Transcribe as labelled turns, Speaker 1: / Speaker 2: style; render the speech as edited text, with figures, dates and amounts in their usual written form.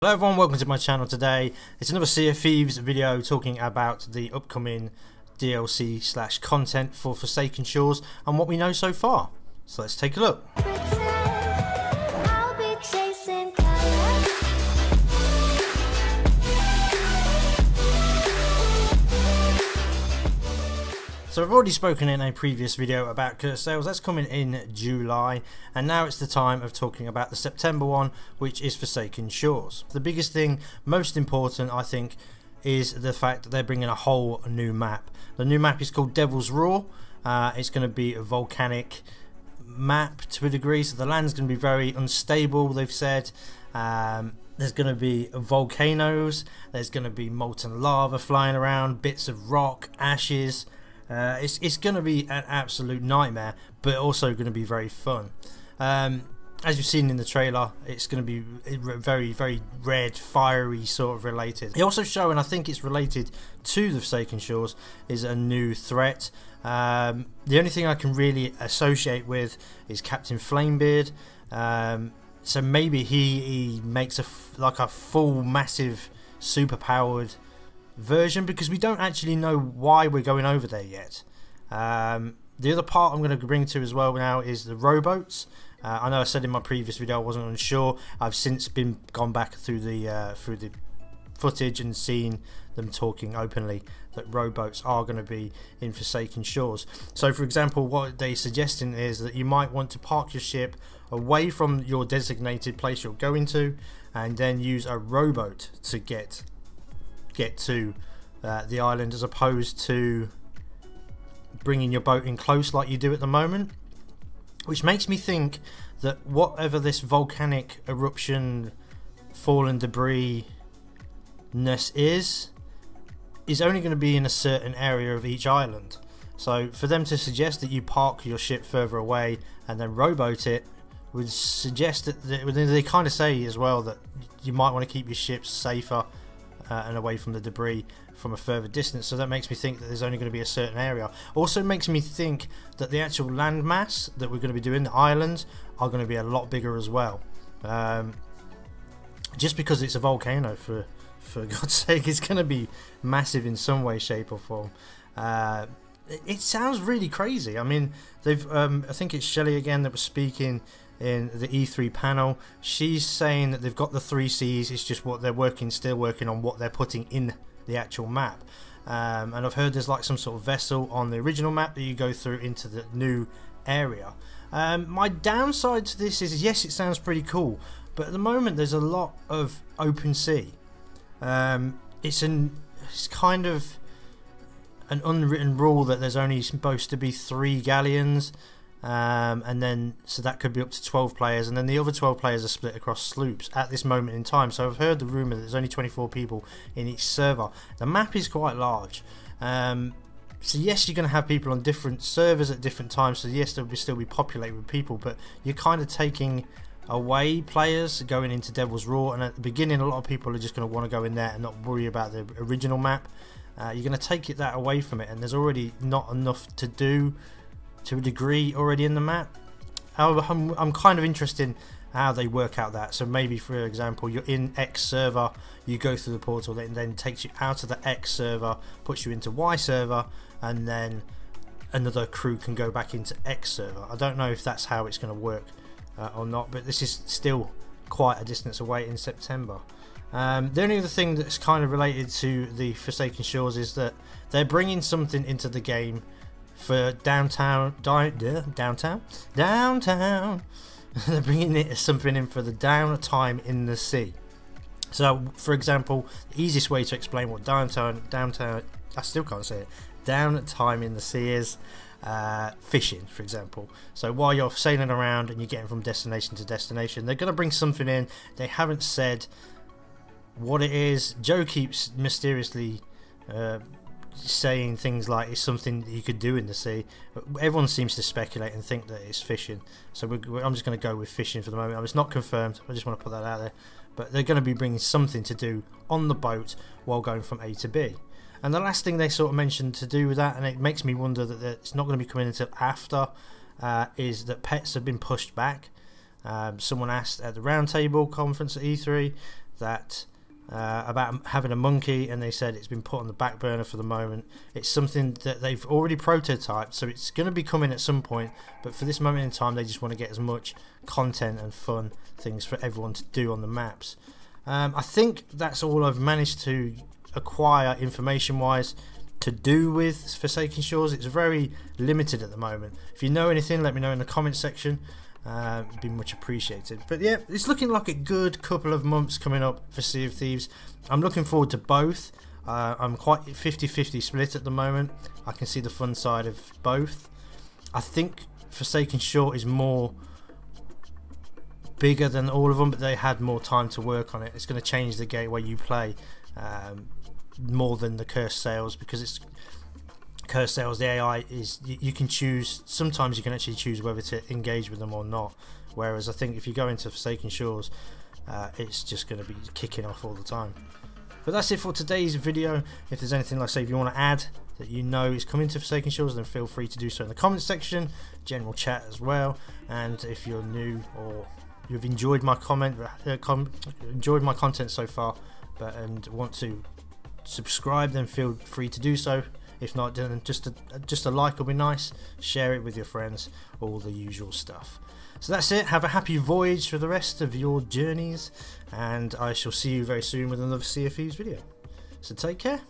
Speaker 1: Hello everyone, welcome to my channel today. It's another Sea of Thieves video talking about the upcoming DLC / content for Forsaken Shores and what we know so far. So let's take a look. So I've already spoken in a previous video about Curse Sales. That's coming in July, and now it's the time of talking about the September one, which is Forsaken Shores. The biggest thing, most important I think, is the fact that they're bringing a whole new map. The new map is called Devil's Roar. It's going to be a volcanic map to a degree, so the land's going to be very unstable, they've said. There's going to be volcanoes, there's going to be molten lava flying around, bits of rock, ashes. It's going to be an absolute nightmare, but also going to be very fun. As you've seen in the trailer, it's going to be very, very red, fiery sort of related. They also show, and I think it's related to the Forsaken Shores, is a new threat. The only thing I can really associate is Captain Flamebeard. So maybe he makes a full, massive, super-powered version, because we don't actually know why we're going over there yet. The other part I'm going to bring to as well now is the rowboats. I know I said in my previous video I wasn't unsure. I've since gone back through the footage and seen them talking openly that rowboats are going to be in Forsaken Shores. So for example, what they're suggesting is that you might want to park your ship away from your designated place you're going to, and then use a rowboat to get to the island, as opposed to bringing your boat in close like you do at the moment. Which makes me think that whatever this volcanic eruption, fallen debris ness is only going to be in a certain area of each island. So for them to suggest that you park your ship further away and then rowboat it would suggest that they kind of say as well that you might want to keep your ships safer and away from the debris from a further distance. So that makes me think that there's only going to be a certain area. Also makes me think that the actual land mass that we're going to be doing, the islands, are going to be a lot bigger as well. Just because it's a volcano, for God's sake, it's going to be massive in some way, shape or form. It sounds really crazy. I mean, they've I think it's Shelley again that was speaking in the E3 panel. She's saying that they've got the 3 Cs, it's just what they're still working on what they're putting in the actual map. And I've heard there's like some sort of vessel on the original map that you go through into the new area. My downside to this is, yes, it sounds pretty cool, but at the moment there's a lot of open sea. It's kind of an unwritten rule that there's only supposed to be 3 galleons. And then so that could be up to 12 players, and then the other 12 players are split across sloops at this moment in time. So I've heard the rumour that there's only 24 people in each server. The map is quite large, so yes, you're going to have people on different servers at different times, so yes, they'll still be populated with people, but you're kind of taking away players going into Devil's Roar, and at the beginning a lot of people are just going to want to go in there and not worry about the original map. You're going to take that away from it, and there's already not enough to do to a degree already in the map. However, I'm kind of interested in how they work out that. So maybe, for example, you're in X server, you go through the portal, that then takes you out of the X server, puts you into Y server, and then another crew can go back into X server. I don't know if that's how it's going to work or not, but this is still quite a distance away in September. The only other thing that's kind of related to the Forsaken Shores is that they're bringing something into the game for downtown. They're bringing something in for the downtime in the sea. So, for example, the easiest way to explain what downtime, I still can't say it, downtime in the sea is, fishing, for example. So while you're sailing around and you're getting from destination to destination, they're going to bring something in. They haven't said what it is. Joe keeps mysteriously saying things like it's something that you could do in the sea, but everyone seems to speculate and think that it's fishing, so I'm just going to go with fishing for the moment. It's not confirmed, I just want to put that out there, but they're going to be bringing something to do on the boat while going from A to B. And the last thing they sort of mentioned to do with that, and it makes me wonder that it's not going to be coming until after, is that pets have been pushed back. Someone asked at the roundtable conference at E3 that about having a monkey, and they said it's been put on the back burner for the moment. It's something that they've already prototyped, so it's going to be coming at some point, but for this moment in time they just want to get as much content and fun things for everyone to do on the maps. I think that's all I've managed to acquire information wise to do with Forsaken Shores. It's very limited at the moment. If you know anything, let me know in the comment section. It'd be much appreciated. But yeah, it's looking like a good couple of months coming up for Sea of Thieves. I'm looking forward to both. I'm quite 50-50 split at the moment. I can see the fun side of both. I think Forsaken Shore is more bigger than all of them, but they had more time to work on it. It's going to change the gateway you play more than the Cursed Sails, because it's Cursed Sails, the AI is, you can choose, sometimes you can actually choose whether to engage with them or not, whereas I think if you go into Forsaken Shores, it's just going to be kicking off all the time. But that's it for today's video. If there's anything, like I say, if you want to add that you know is coming to Forsaken Shores, then feel free to do so in the comments section, general chat as well. And if you're new or you've enjoyed my enjoyed my content so far, and want to subscribe, then feel free to do so. If not, then just a like will be nice. Share it with your friends, all the usual stuff. So that's it. Have a happy voyage for the rest of your journeys, and I shall see you very soon with another Sea of Thieves video. So take care.